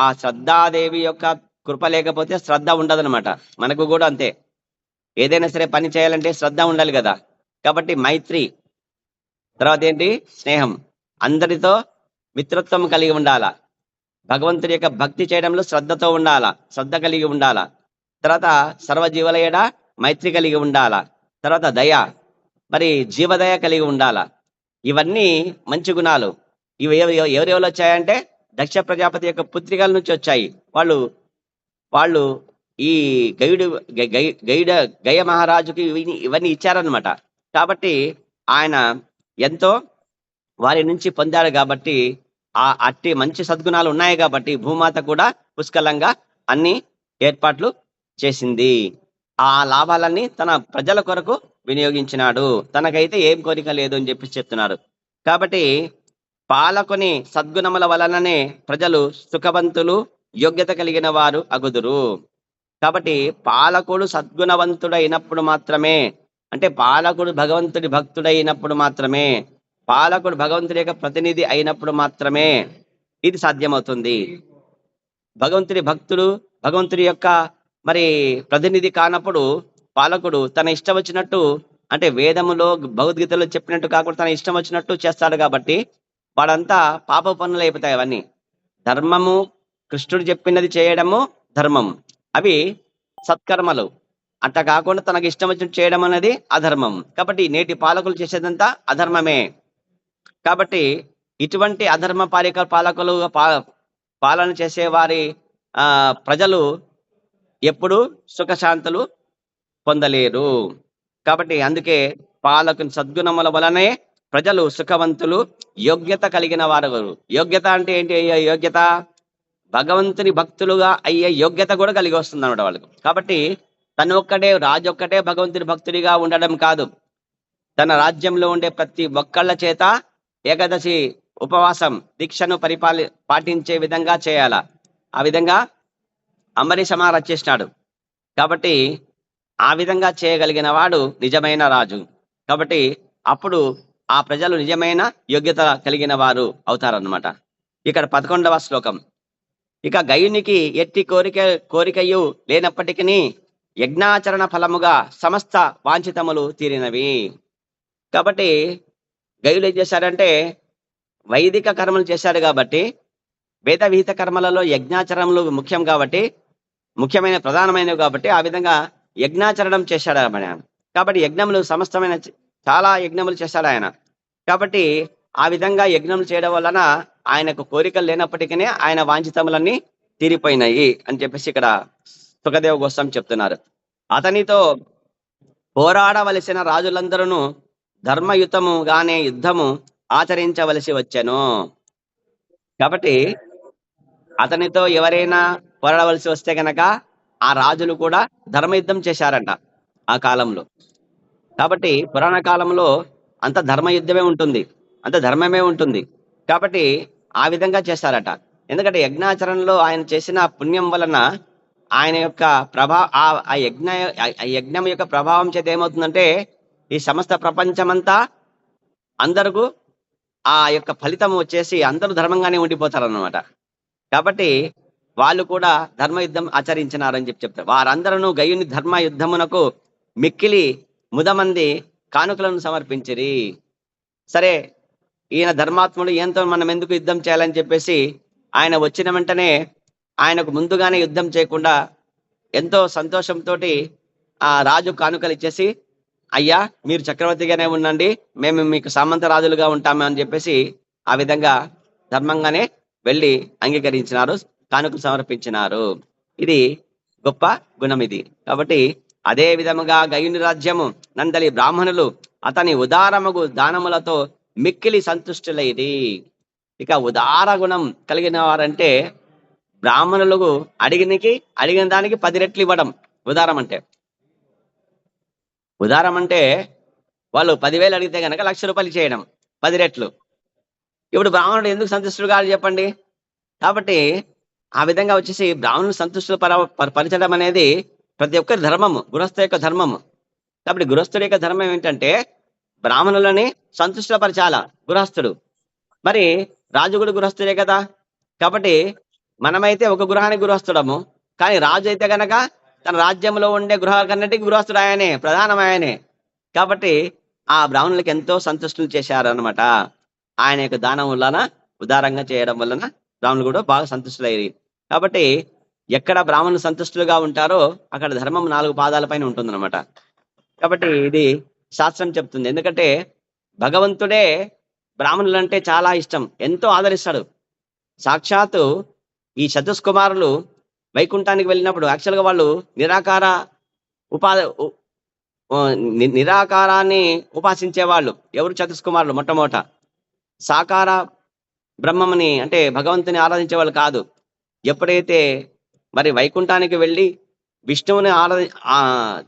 ఆ శ్రద్ధాదేవి యొక్క కృప లేకపోతే శ్రద్ధ ఉండదనమాట. మనకు కూడా అంతే. ఏదైనా సరే పని చేయాలంటే శ్రద్ధ ఉండాలి కదా. కాబట్టి మైత్రి, తర్వాత ఏంటి? స్నేహం. అందరితో మిత్రత్వం కలిగి ఉండాలా. భగవంతుడి యొక్క భక్తి చేయడంలో శ్రద్ధతో ఉండాలా, శ్రద్ధ కలిగి ఉండాలా. తర్వాత సర్వజీవుల ఏడ మైత్రి కలిగి ఉండాలా. తర్వాత దయ, మరి జీవదయ కలిగి ఉండాలా. ఇవన్నీ మంచి గుణాలు. ఇవి ఎవరెవరు వచ్చాయంటే దక్ష ప్రజాపతి యొక్క పుత్రికల నుంచి వచ్చాయి. వాళ్ళు ఈ గయ మహారాజుకి ఇవన్నీ ఇచ్చారనమాట. కాబట్టి ఆయన ఎంతో వారి నుంచి పొందాడు. కాబట్టి అట్టి మంచి సద్గుణాలు ఉన్నాయి కాబట్టి భూమాత కూడా పుష్కలంగా అన్ని ఏర్పాట్లు చేసింది. ఆ లాభాలన్నీ తన ప్రజల కొరకు వినియోగించినాడు. తనకైతే ఏం కోరిక లేదు అని చెప్పి చెప్తున్నారు. కాబట్టి పాలకుని సద్గుణముల వలననే ప్రజలు సుఖవంతులు, యోగ్యత కలిగిన వారు అగుదురు. కాబట్టి పాలకుడు సద్గుణవంతుడైనప్పుడు మాత్రమే, అంటే పాలకుడు భగవంతుడి భక్తుడైనప్పుడు మాత్రమే, పాలకుడు భగవంతుడి యొక్క ప్రతినిధి అయినప్పుడు మాత్రమే ఇది సాధ్యమవుతుంది. భగవంతుడి భక్తుడు, భగవంతుడి యొక్క మరి ప్రతినిధి కానప్పుడు పాలకుడు తన ఇష్టం వచ్చినట్టు, అంటే వేదములో భగవద్గీతలో చెప్పినట్టు కాకుండా తన ఇష్టం వచ్చినట్టు చేస్తాడు. కాబట్టి వాడంతా పాప పనులు అయిపోతాయి. అవన్నీ ధర్మము, కృష్ణుడు చెప్పినది చేయడము ధర్మం, అవి సత్కర్మలు. అట్లా కాకుండా తనకు ఇష్టం వచ్చినట్టు చేయడం అనేది అధర్మం. కాబట్టి నేటి పాలకులు చేసేదంతా అధర్మమే. కాబట్టి ఇటువంటి అధర్మ పాలకులు పాలన చేసే వారి ప్రజలు ఎప్పుడు సుఖశాంతులు పొందలేరు. కాబట్టి అందుకే పాలకుని సద్గుణముల వలనే ప్రజలు సుఖవంతులు, యోగ్యత కలిగిన వారు. యోగ్యత అంటే ఏంటి? యోగ్యత భగవంతుని భక్తులుగా అయ్యే యోగ్యత కూడా కలిగి వస్తుంది అన్నమాట వాళ్ళకు. కాబట్టి రాజు ఒక్కటే భగవంతుని భక్తుడిగా ఉండడం కాదు, తన రాజ్యంలో ఉండే ప్రతి ఒక్కళ్ళ చేత ఏకాదశి ఉపవాసం దీక్షను పాటించే విధంగా చేయాల. ఆ విధంగా అంబరీష మహారాజ్ చేసినాడు. కాబట్టి ఆ విధంగా చేయగలిగిన వాడు నిజమైన రాజు. కాబట్టి అప్పుడు ఆ ప్రజలు నిజమైన యోగ్యత కలిగిన వారు అవుతారన్నమాట. ఇక్కడ 11వ శ్లోకం. ఇక గయునికి ఎట్టి కోరికయు లేనప్పటికీ యజ్ఞాచరణ ఫలముగా సమస్త వాంఛితములు తీరినవి. కాబట్టి గయులు ఏం చేశారంటే వైదిక కర్మలు చేశారు కాబట్టి, వేద విహిత కర్మలలో యజ్ఞాచరణలు ముఖ్యం కాబట్టి, ముఖ్యమైన ప్రధానమైనవి కాబట్టి ఆ విధంగా యజ్ఞాచరణం చేశాడు ఆయన. కాబట్టి యజ్ఞములు సమస్తమైన చాలా యజ్ఞములు చేశాడు ఆయన. కాబట్టి ఆ విధంగా యజ్ఞములు చేయడం వలన ఆయనకు కోరికలు లేనప్పటికీ ఆయన వాంఛితములన్నీ తీరిపోయినాయి అని చెప్పేసి ఇక్కడ సుఖదేవ గోస్వామి చెప్తున్నారు. అతనితో పోరాడవలసిన రాజులందరూ ధర్మయుతముగానే యుద్ధము ఆచరించవలసి వచ్చెను. కాబట్టి అతనితో ఎవరైనా పోరాడవలసి వస్తే గనక ఆ రాజులు కూడా ధర్మయుద్ధం చేశారంట ఆ కాలంలో. కాబట్టి పురాణ కాలంలో అంత ధర్మయుద్ధమే ఉంటుంది, అంత ధర్మమే ఉంటుంది. కాబట్టి ఆ విధంగా చేశారట. ఎందుకంటే యజ్ఞాచరణలో ఆయన చేసిన పుణ్యం వలన ఆయన యొక్క ఆ యజ్ఞం యొక్క ప్రభావం చేత ఏమవుతుందంటే ఈ సమస్త ప్రపంచమంతా అందరకు ఆ యొక్క ఫలితం వచ్చేసి అందరూ ధర్మంగానే ఉండిపోతారు అన్నమాట. కాబట్టి వాళ్ళు కూడా ధర్మయుద్ధం ఆచరించినారని చెప్తారు. వారందరూ గయుని ధర్మ యుద్ధమునకు మిక్కిలి ముదమంది కానుకలను సమర్పించిరి. సరే, ఈయన ధర్మాత్ముడు, ఏంతో మనం ఎందుకు యుద్ధం చేయాలని చెప్పేసి ఆయన వచ్చిన వెంటనే ఆయనకు ముందుగానే యుద్ధం చేయకుండా ఎంతో సంతోషంతో ఆ రాజు కానుకలు ఇచ్చేసి, అయ్యా మీరు చక్రవర్తిగానే ఉండండి, మేము మీకు సామంత రాజులుగా ఉంటాము అని చెప్పేసి ఆ విధంగా ధర్మంగానే వెళ్ళి అంగీకరించినారు, కానుకలు సమర్పించినారు. ఇది గొప్ప గుణం ఇది. కాబట్టి అదే విధముగా గయుని రాజ్యము నందలి బ్రాహ్మణులు అతని ఉదారముగు దానములతో మిక్కిలి సంతుష్టులైది. ఇక ఉదార గుణం కలిగిన వారంటే బ్రాహ్మణులకు అడిగిన దానికి 10 రెట్లు ఇవ్వడం ఉదారం అంటే. ఉదారం అంటే వాళ్ళు 10,000 అడిగితే కనుక 1,00,000 రూపాయలు చేయడం 10 రెట్లు. ఇప్పుడు బ్రాహ్మణుడు ఎందుకు సంతుష్టుడు కాదు చెప్పండి? కాబట్టి ఆ విధంగా వచ్చేసి బ్రాహ్మణులు సంతుష్టులు పరచడం అనేది ప్రతి ఒక్కరి ధర్మము, గృహస్థ యొక్క ధర్మము. కాబట్టి గృహస్థుడి యొక్క ధర్మం ఏంటంటే బ్రాహ్మణులని సంతుష్టపరచాల గృహస్థుడు. మరి రాజు కూడా గృహస్థుడే కదా. కాబట్టి మనమైతే ఒక గృహానికి గృహస్థుడము, కానీ రాజు అయితే గనక తన రాజ్యంలో ఉండే గృహాలకన్నిటికీ గృహస్థుడు ఆయనే, ప్రధానం ఆయనే. కాబట్టి ఆ బ్రాహ్మణులకి ఎంతో సంతుష్టులు చేశారు అనమాట. ఆయన యొక్క దానం వలన, ఉదారంగా చేయడం వలన బ్రాహ్మణులు కూడా బాగా సంతుష్టులయ్యారు. కాబట్టి ఎక్కడ బ్రాహ్మణులు సంతుష్టులుగా ఉంటారో అక్కడ ధర్మం 4 పాదాలపైన ఉంటుందన్నమాట. కాబట్టి ఇది శాస్త్రం చెప్తుంది. ఎందుకంటే భగవంతుడే బ్రాహ్మణులంటే చాలా ఇష్టం, ఎంతో ఆదరిస్తాడు. సాక్షాత్తు ఈ చతుష్కుమారులు వైకుంఠానికి వెళ్ళినప్పుడు యాక్చువల్గా వాళ్ళు నిరాకారాన్ని ఉపాసించే వాళ్ళు. ఎవరు? చతుష్కుమారులు. మొట్టమొదట సాకార బ్రహ్మముని అంటే భగవంతుని ఆరాధించే వాళ్ళు కాదు. ఎప్పుడైతే మరి వైకుంఠానికి వెళ్ళి విష్ణువుని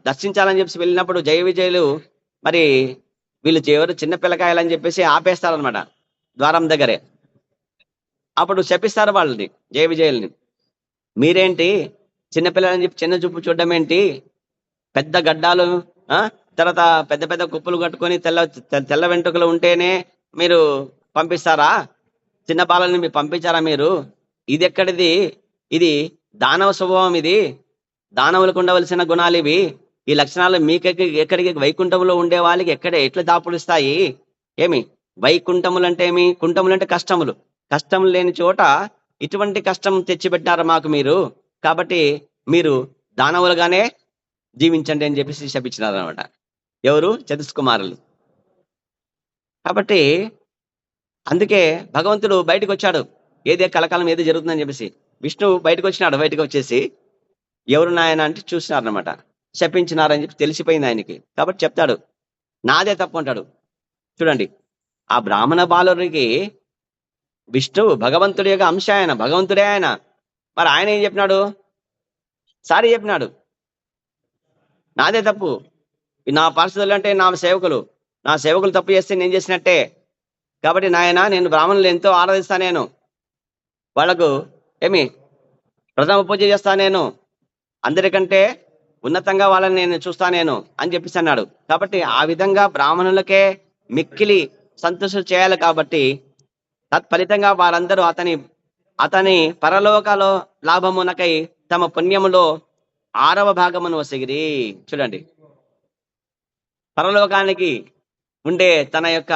దర్శించాలని చెప్పి వెళ్ళినప్పుడు జయ విజయులు మరి వీళ్ళు ఎవరు చిన్న పిల్లకాయలని చెప్పేసి ఆపేస్తారనమాట ద్వారం దగ్గరే. అప్పుడు శపిస్తారు వాళ్ళని, జయ విజయుల్ని. మీరేంటి చిన్నపిల్లలని చెప్పి చిన్న చూపు చూడడం ఏంటి? పెద్ద గడ్డాలు, తర్వాత పెద్ద పెద్ద కుప్పలు కట్టుకొని తెల్ల వెంట్రుకలు ఉంటేనే మీరు పంపిస్తారా? చిన్న బాలని మీరు పంపించారా మీరు? ఇది ఎక్కడిది? ఇది దానవ స్వభావం. ఇది దానవులకు ఉండవలసిన గుణాలు ఇవి. ఈ లక్షణాలు ఎక్కడికి వైకుంఠంలో ఉండే వాళ్ళకి ఎట్లా దాపుడిస్తాయి? ఏమి వైకుంఠములంటే ఏమి? కుంఠములంటే కష్టములు. కష్టములు లేని చోట ఇటువంటి కష్టం తెచ్చిపెట్టారు మాకు మీరు. కాబట్టి మీరు దానవులుగానే జీవించండి అని చెప్పేసి శపించినారు అనమాట. ఎవరు? చతుష్కుమారులు. కాబట్టి అందుకే భగవంతుడు బయటకు వచ్చాడు, ఏదే కలకాలం ఏది జరుగుతుందని చెప్పేసి. విష్ణువు బయటకు వచ్చినాడు. బయటకు వచ్చేసి ఎవరు నాయన అంటే చూసినారనమాట. శపించినారని చెప్పి తెలిసిపోయింది ఆయనకి. కాబట్టి చెప్తాడు, నాదే తప్పు అంటాడు. చూడండి, ఆ బ్రాహ్మణ బాలుడికి విష్ణువు భగవంతుడి యొక్క అంశ, ఆయన భగవంతుడే ఆయన. మరి ఆయన ఏం చెప్పినాడు? సారీ చెప్పినాడు, నాదే తప్పు. నా పరిస్థితులు అంటే నా సేవకులు తప్పు చేస్తే నేను చేసినట్టే. కాబట్టి నాయన నేను బ్రాహ్మణులు ఎంతో ఆరాధిస్తా, నేను వాళ్ళకు ఏమి ప్రథమ పూజ చేస్తా, నేను అందరికంటే ఉన్నతంగా వాళ్ళని నేను చూస్తా నేను అని చెప్పేసి అన్నాడు. కాబట్టి ఆ విధంగా బ్రాహ్మణులకే మిక్కిలి సంతోషం చేయాలి. కాబట్టి తత్ఫలితంగా వారందరూ అతని అతని పరలోకలో లాభమునకై తమ పుణ్యములో 6వ భాగమును వసిగిరి. చూడండి, పరలోకానికి ఉండే తన యొక్క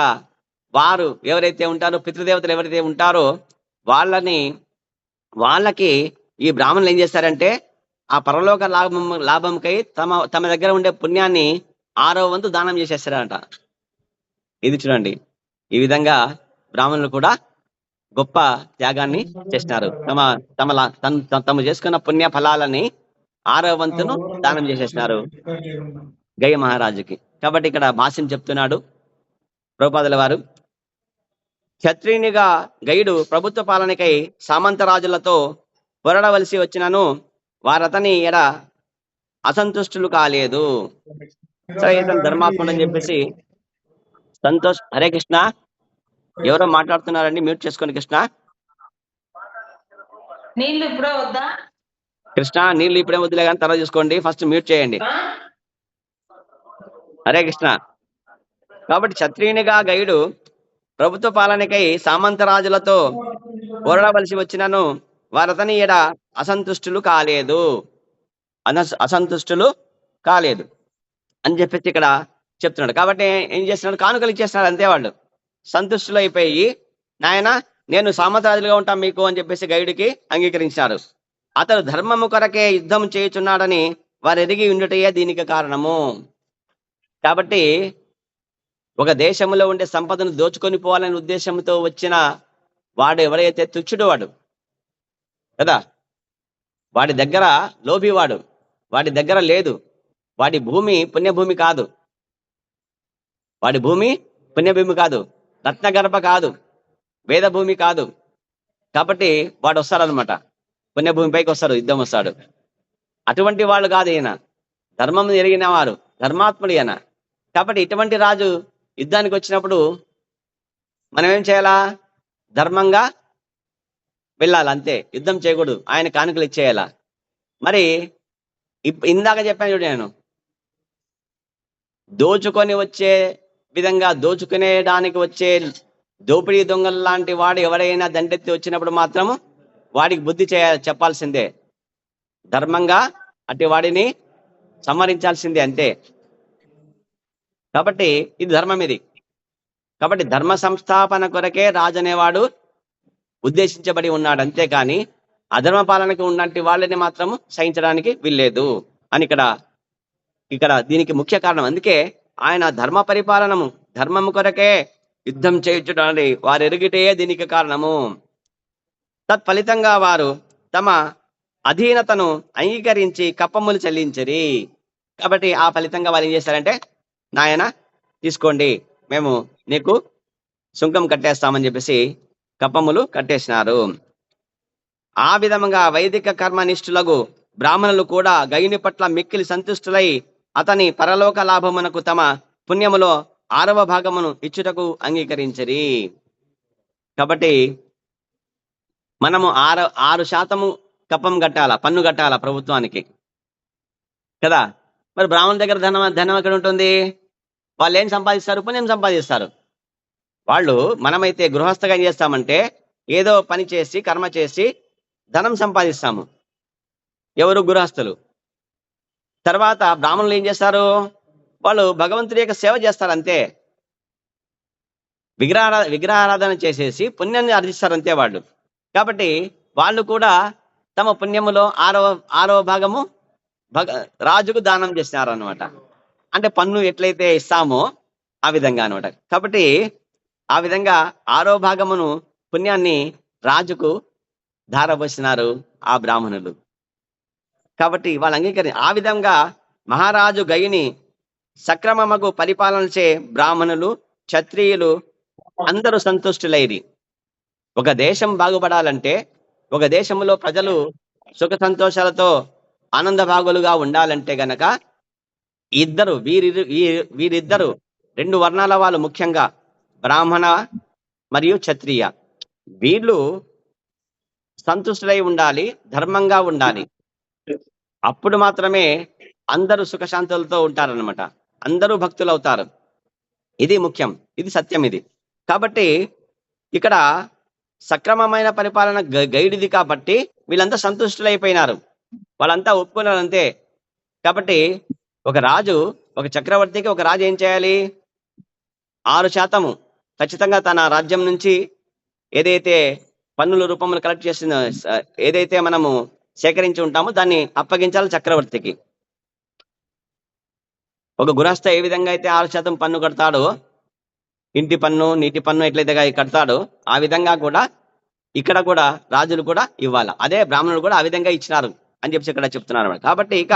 వారు ఎవరైతే ఉంటారో, పితృదేవతలు ఎవరైతే ఉంటారో వాళ్ళకి ఈ బ్రాహ్మణులు ఏం చేస్తారంటే ఆ పరలోక లాభంకై తమ తమ దగ్గర ఉండే పుణ్యాన్ని 6వ వంతు దానం చేసేస్తారంట. ఇది చూడండి, ఈ విధంగా బ్రాహ్మణులు కూడా గొప్ప త్యాగాన్ని చేసినారు. తమ చేసుకున్న పుణ్య ఫలాలని 6వ వంతును దానం చేసేసినారు గయ మహారాజుకి. కాబట్టి ఇక్కడ భాష్యం చెప్తున్నాడు ప్రభుపాదుల వారు, క్షత్రియునిగా గయుడు ప్రభుత్వ పాలనకై సామంత రాజులతో పోరాడవలసి వచ్చినను వారతని ఎడ అసంతుష్టులు కాలేదు. సరే, ఇతను ధర్మాత్ముడు అని చెప్పేసి సంతోష్. హరే కృష్ణ, ఎవరో మాట్లాడుతున్నారండి, మ్యూట్ చేసుకోండి. కృష్ణ నీళ్ళు ఇప్పుడే వద్దా? కృష్ణ నీళ్ళు ఇప్పుడే వద్దులే కానీ తర్వాత చూసుకోండి, ఫస్ట్ మ్యూట్ చేయండి. హరే కృష్ణ. కాబట్టి క్షత్రియునిగా గయుడు ప్రభుత్వ పాలనకై సామంత రాజులతో పోరాడవలసి వచ్చినను వారతని ఎడ అసంతుష్టులు కాలేదు అని చెప్పేసి ఇక్కడ చెప్తున్నాడు. కాబట్టి ఏం చేస్తున్నాడు, కానుకలు ఇచ్చేస్తున్నాడు అంతే. వాళ్ళు సంతుష్టులు అయిపోయి, నాయన నేను సామంత రాజులుగా ఉంటాం మీకు అని చెప్పేసి గైడుకి అంగీకరించారు. అతడు ధర్మము కొరకే యుద్ధం చేయుచున్నాడని వారు ఎరిగి ఉండుటయే దీనికి కారణము. కాబట్టి ఒక దేశంలో ఉండే సంపదను దోచుకొని పోవాలనే ఉద్దేశంతో వచ్చిన వాడు ఎవరైతే తుచ్చుడు వాడు కదా, వాడి దగ్గర లోభివాడు, వాడి దగ్గర లేదు, వాడి భూమి పుణ్యభూమి కాదు, రత్నగర్భ కాదు, వేదభూమి కాదు. కాబట్టి వాడు వస్తాడనమాట, పుణ్యభూమిపైకి వస్తాడు, యుద్ధం వస్తాడు. అటువంటి వాళ్ళు కాదు ఈయన, ధర్మం ఎరిగిన వారు, ధర్మాత్ముడు ఈయన. కాబట్టి ఇటువంటి రాజు యుద్ధానికి వచ్చినప్పుడు మనం ఏం చేయాలా, ధర్మంగా వెళ్ళాలి అంతే, యుద్ధం చేయకూడదు, ఆయన కానుకలు ఇచ్చేయాలా. మరి ఇందాక చెప్పాను చూడు, నేను దోచుకొని వచ్చే విధంగా, దోచుకునేడానికి వచ్చే దోపిడీ దొంగలు లాంటి వాడు ఎవరైనా దండెత్తి వచ్చినప్పుడు మాత్రము వాడికి బుద్ధి చెప్పాల్సిందే, ధర్మంగా అట్టి వాడిని సంహరించాల్సిందే అంతే. కాబట్టి ఇది ధర్మం ఇది. కాబట్టి ధర్మ సంస్థాపన కొరకే రాజు అనేవాడు ఉద్దేశించబడి ఉన్నాడు, అంతేకాని అధర్మ పాలనకు ఉన్నట్టు వాళ్ళని మాత్రము సహించడానికి వీల్లేదు అని ఇక్కడ దీనికి ముఖ్య కారణం. అందుకే ఆయన ధర్మ పరిపాలనము, ధర్మము కొరకే యుద్ధం చేయించడానికి వారు ఎరుగిటే దీనికి కారణము. తత్ఫలితంగా వారు తమ అధీనతను అంగీకరించి కప్పములు చెల్లించరి. కాబట్టి ఆ ఫలితంగా వారు ఏం చేశారంటే, నాయన తీసుకోండి, మేము నీకు సుంకం కట్టేస్తామని చెప్పేసి కప్పములు కట్టేసినారు. ఆ విధంగా వైదిక కర్మనిష్ఠులకు బ్రాహ్మణులు కూడా గయుని పట్ల మిక్కిలి సంతుష్టులై అతని పరలోక లాభమునకు తమ పుణ్యములో 6వ భాగమును ఇచ్చుటకు అంగీకరించరి. కాబట్టి మనము 6% కప్పం కట్టాలా, పన్ను కట్టాలా ప్రభుత్వానికి కదా. మరి బ్రాహ్మణుల దగ్గర ధనం ఎక్కడ ఉంటుంది? వాళ్ళు ఏం సంపాదిస్తారు? పుణ్యం సంపాదిస్తారు. వాళ్ళు, మనమైతే గృహస్థగా ఏం చేస్తామంటే ఏదో పని చేసి కర్మ చేసి ధనం సంపాదిస్తాము, ఎవరు? గృహస్థులు. తర్వాత బ్రాహ్మణులు ఏం చేస్తారు? వాళ్ళు భగవంతుడి యొక్క సేవ చేస్తారు అంతే, విగ్రహారాధన చేసేసి పుణ్యాన్ని ఆర్జిస్తారు అంతే వాళ్ళు. కాబట్టి వాళ్ళు కూడా తమ పుణ్యములో 6వ భాగము రాజుకు దానం చేసినారు అనమాట. అంటే పన్ను ఎట్లయితే ఇస్తామో ఆ విధంగా అనమాట. కాబట్టి ఆ విధంగా 6వ భాగమును పుణ్యాన్ని రాజుకు ధారపోసినారు ఆ బ్రాహ్మణులు. కాబట్టి వాళ్ళు ఆ విధంగా మహారాజు గయుని సక్రమముకు పరిపాలనచే బ్రాహ్మణులు, క్షత్రియులు అందరూ సంతుష్టులైరి. ఒక దేశం బాగుపడాలంటే, ఒక దేశంలో ప్రజలు సుఖ సంతోషాలతో ఆనంద భాగులుగా ఉండాలంటే గనక వీరిద్దరు 2 వర్ణాల వాళ్ళు, ముఖ్యంగా బ్రాహ్మణ మరియు క్షత్రియ, వీళ్ళు సంతుష్టులై ఉండాలి, ధర్మంగా ఉండాలి. అప్పుడు మాత్రమే అందరూ సుఖశాంతులతో ఉంటారన్నమాట. అందరూ భక్తులు అవుతారు. ఇది ముఖ్యం, ఇది సత్యం ఇది. కాబట్టి ఇక్కడ సక్రమమైన పరిపాలన గైడ్ది కాబట్టి వీళ్ళంతా సంతుష్టులైపోయినారు, వాళ్ళంతా ఒప్పుకున్నారు అంతే. కాబట్టి ఒక రాజు, ఒక చక్రవర్తికి ఒక రాజు ఏం చేయాలి? 6% ఖచ్చితంగా తన రాజ్యం నుంచి ఏదైతే పన్నుల రూపంలో కలెక్ట్ చేసిన ఏదైతే మనము సేకరించి ఉంటామో దాన్ని అప్పగించాలి చక్రవర్తికి. ఒక గృహస్థ ఏ విధంగా అయితే 6% పన్ను కడతాడో, ఇంటి పన్ను, నీటి పన్ను ఎట్లయితే కడతాడో, ఆ విధంగా కూడా ఇక్కడ కూడా రాజులు కూడా ఇవ్వాలి. అదే బ్రాహ్మణులు కూడా ఆ విధంగా ఇచ్చినారు అని చెప్పి ఇక్కడ చెప్తున్నారు. కాబట్టి ఇక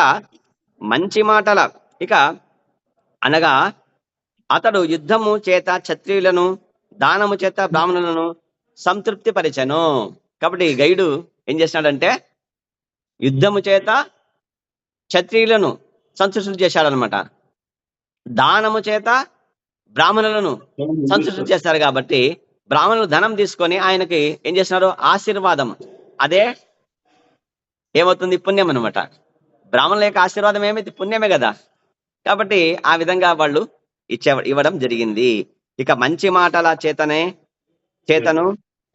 మంచి మాటల ఇక అనగా అతడు యుద్ధము చేత క్షత్రియులను, దానము చేత బ్రాహ్మణులను సంతృప్తి పరిచను. కాబట్టి గైడు ఏం చేసినాడంటే యుద్ధము చేత క్షత్రియులను సంతృష్టి చేశాడనమాట, దానము చేత బ్రాహ్మణులను సంతృష్టి చేశారు. కాబట్టి బ్రాహ్మణులు ధనం తీసుకొని ఆయనకి ఏం చేస్తున్నారు? ఆశీర్వాదం. అదే ఏమవుతుంది? పుణ్యం అనమాట. బ్రాహ్మణుల యొక్క ఆశీర్వాదం ఏమైతే పుణ్యమే కదా. కాబట్టి ఆ విధంగా వాళ్ళు ఇవ్వడం జరిగింది. ఇక మంచి మాటల చేతను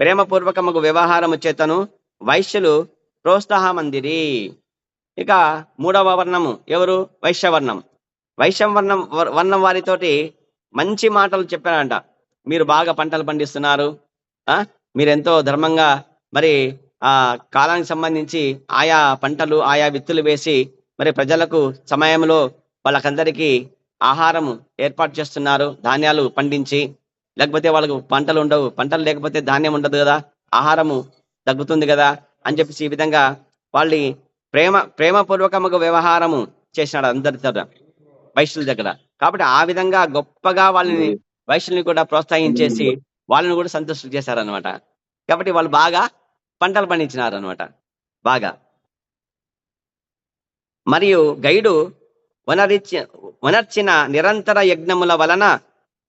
ప్రేమపూర్వకముకు వ్యవహారము చేతను వైశ్యులు ప్రోత్సాహమందిరి. ఇక 3వ వర్ణము ఎవరు? వైశ్యవర్ణం. వర్ణం వారితోటి మంచి మాటలు చెప్పారంట. మీరు బాగా పంటలు పండిస్తున్నారు, మీరెంతో ధర్మంగా మరి ఆ కాలానికి సంబంధించి ఆయా పంటలు, ఆయా విత్తులు వేసి మరి ప్రజలకు సమయంలో వాళ్ళకందరికీ ఆహారము ఏర్పాటు చేస్తున్నారు, ధాన్యాలు పండించి. లేకపోతే వాళ్ళకు పంటలు ఉండవు, పంటలు లేకపోతే ధాన్యం ఉండదు కదా, ఆహారము తగ్గుతుంది కదా అని చెప్పేసి ఈ విధంగా వాళ్ళని ప్రేమపూర్వకముగా వ్యవహారము చేసినాడు అందరితో వైశ్యుల దగ్గర. కాబట్టి ఆ విధంగా గొప్పగా వాళ్ళని వైశ్యుల్ని కూడా ప్రోత్సహించేసి వాళ్ళని కూడా సంతృష్టి చేశారనమాట. కాబట్టి వాళ్ళు బాగా పంటలు పండించినారు అనమాట బాగా. మరియు గైడు వనర్చిన నిరంతర యజ్ఞముల వలన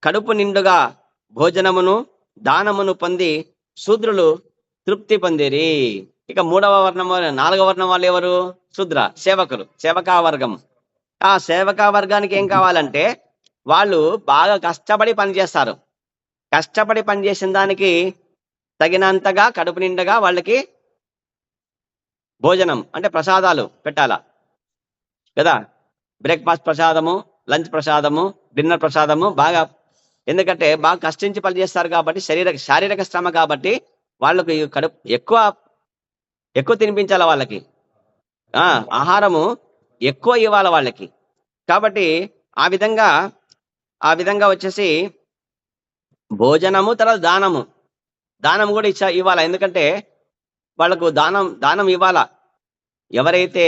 కడుపు నిండుగా భోజనమును దానమును పొంది శూద్రులు తృప్తి పొందిరి. ఇక 3వ వర్ణము, 4వ వర్ణం వాళ్ళు ఎవరు? శూద్ర సేవకులు, సేవకా వర్గం. ఆ సేవకా వర్గానికి ఏం కావాలంటే వాళ్ళు బాగా కష్టపడి పనిచేస్తారు. కష్టపడి పనిచేసిన దానికి తగినంతగా కడుపు నిండగా వాళ్ళకి భోజనం అంటే ప్రసాదాలు పెట్టాలా కదా. బ్రేక్ఫాస్ట్ ప్రసాదము, లంచ్ ప్రసాదము, డిన్నర్ ప్రసాదము బాగా. ఎందుకంటే బాగా కష్టించి పనిచేస్తారు కాబట్టి శారీరక శ్రమ కాబట్టి వాళ్ళకి కడుపు ఎక్కువ తినిపించాలి వాళ్ళకి, ఆహారము ఎక్కువ ఇవ్వాలి వాళ్ళకి. కాబట్టి ఆ విధంగా వచ్చేసి భోజనము, తర్వాత దానం కూడా ఇవ్వాలా. ఎందుకంటే వాళ్ళకు దానం ఇవ్వాలా. ఎవరైతే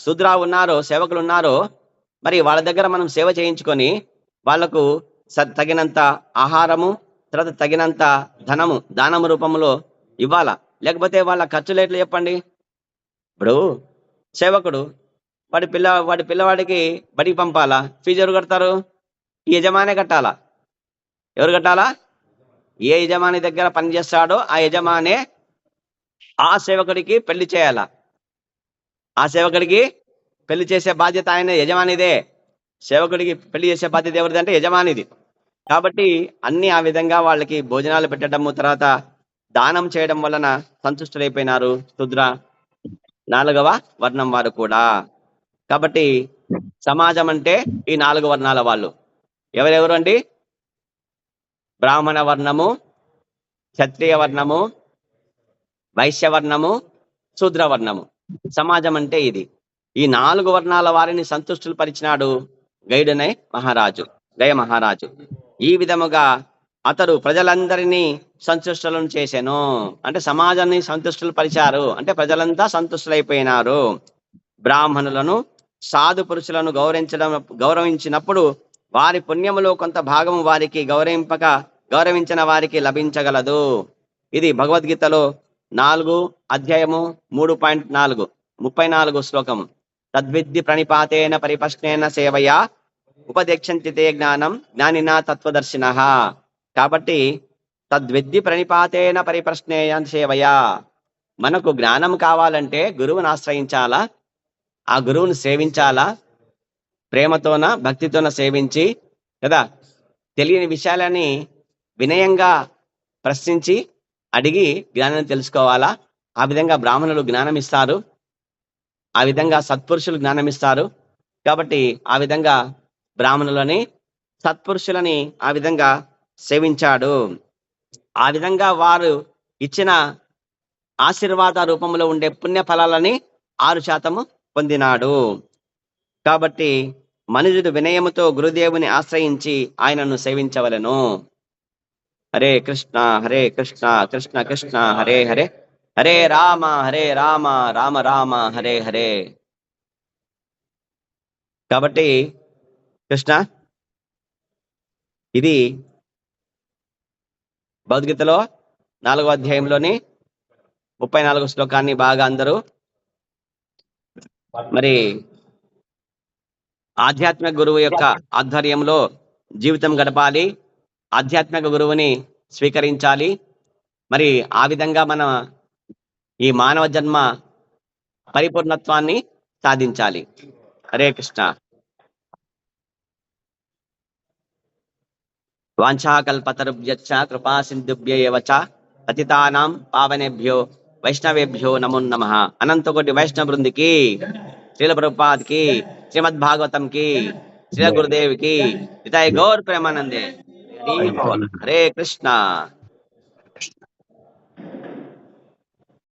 శూద్ర ఉన్నారో, సేవకులు ఉన్నారో, మరి వాళ్ళ దగ్గర మనం సేవ చేయించుకొని వాళ్లకు తగినంత ఆహారము, తర్వాత తగినంత దానము రూపంలో ఇవ్వాలా. లేకపోతే వాళ్ళ ఖర్చులు ఎట్లా చెప్పండి? ఇప్పుడు సేవకుడు వాడి పిల్లవాడికి బడికి పంపాలా, ఫీజు ఎవరు కడతారు? ఈ యజమానే కట్టాలా. ఎవరు కట్టాలా? ఏ యజమాని దగ్గర పనిచేస్తాడో ఆ యజమానే ఆ సేవకుడికి పెళ్లి చేయాలా. ఆ సేవకుడికి పెళ్లి చేసే బాధ్యత ఆయన యజమానిదే. సేవకుడికి పెళ్లి చేసే బాధ్యత ఎవరిది అంటే యజమానిది. కాబట్టి అన్ని ఆ విధంగా వాళ్ళకి భోజనాలు పెట్టడము, తర్వాత దానం చేయడం వలన సంతుష్టులైపోయినారు శూద్ర 4వ వర్ణం వారు కూడా. కాబట్టి సమాజం అంటే ఈ 4 వర్ణాల వాళ్ళు ఎవరెవరు అండి? బ్రాహ్మణ వర్ణము, క్షత్రియ వర్ణము, వైశ్య వర్ణము, శూద్ర వర్ణము. సమాజం అంటే ఇది. ఈ 4 వర్ణాల వారిని సంతుష్టులు పరిచినాడు గైడనే గయ మహారాజు. ఈ విధముగా అతడు ప్రజలందరినీ సంతుష్టులను చేశాను. అంటే సమాజాన్ని సంతుష్టులు పరిచారు అంటే ప్రజలంతా సంతుష్టులైపోయినారు. బ్రాహ్మణులను, సాధు పురుషులను గౌరవించినప్పుడు వారి పుణ్యములో కొంత భాగము వారికి గౌరవించిన వారికి లభించగలదు. ఇది భగవద్గీతలో 4 అధ్యాయము 3.4 34 శ్లోకము. తద్విద్ది ప్రణిపాతేన పరిపశ్నేన సేవయా ఉపదేక్షంతి తే జ్ఞానం జ్ఞానినా తత్వదర్శినః. కాబట్టి తద్విద్ది ప్రణిపాతేన పరిప్రశ్నేయం సేవయా. మనకు జ్ఞానం కావాలంటే గురువుని ఆశ్రయించాలా, ఆ గురువుని సేవించాలా, ప్రేమతోన భక్తితోన సేవించి కదా, తెలియని విషయాలని వినయంగా ప్రశ్నించి అడిగి జ్ఞానాన్ని తెలుసుకోవాలా. ఆ విధంగా బ్రాహ్మణులు జ్ఞానం ఇస్తారు, ఆ విధంగా సత్పురుషులు జ్ఞానం ఇస్తారు. కాబట్టి ఆ విధంగా బ్రాహ్మణులని సత్పురుషులని ఆ విధంగా సేవించాడు. ఆ విధంగా వారు ఇచ్చిన ఆశీర్వాద రూపంలో ఉండే పుణ్య ఫలాలని 6% పొందినాడు. కాబట్టి మనుజుడు వినయముతో గురుదేవుని ఆశ్రయించి ఆయనను సేవించవలెను. హరే కృష్ణ హరే కృష్ణ కృష్ణ కృష్ణ హరే హరే, హరే రామ రామ రామ హరే హరే. కాబట్టి కృష్ణ, ఇది భగవద్గీతలో 4వ అధ్యాయంలోని 34వ శ్లోకాన్ని బాగా అందరూ మరి ఆధ్యాత్మిక గురువు యొక్క ఆధ్వర్యంలో జీవితం గడపాలి, ఆధ్యాత్మిక గురువుని స్వీకరించాలి. మరి ఆ విధంగా మన ఈ మానవ జన్మ పరిపూర్ణత్వాన్ని సాధించాలి. హరే కృష్ణ. వాంఛాకల్పతరుభ్యశ్చ కృపా సింధుభ్య ఏవ చ పతితానాం పావనేభ్యో వైష్ణవేభ్యో నమో నమః. అనంతకోటి వైష్ణవ బృందికి, శ్రీల ప్రభుపాద్ కి, శ్రీమద్ భాగవతం కి, శ్రీల గురుదేవ్ కి, నితాయ్ గౌర్ ప్రేమానందే. హరి బోల్. హరే కృష్ణ.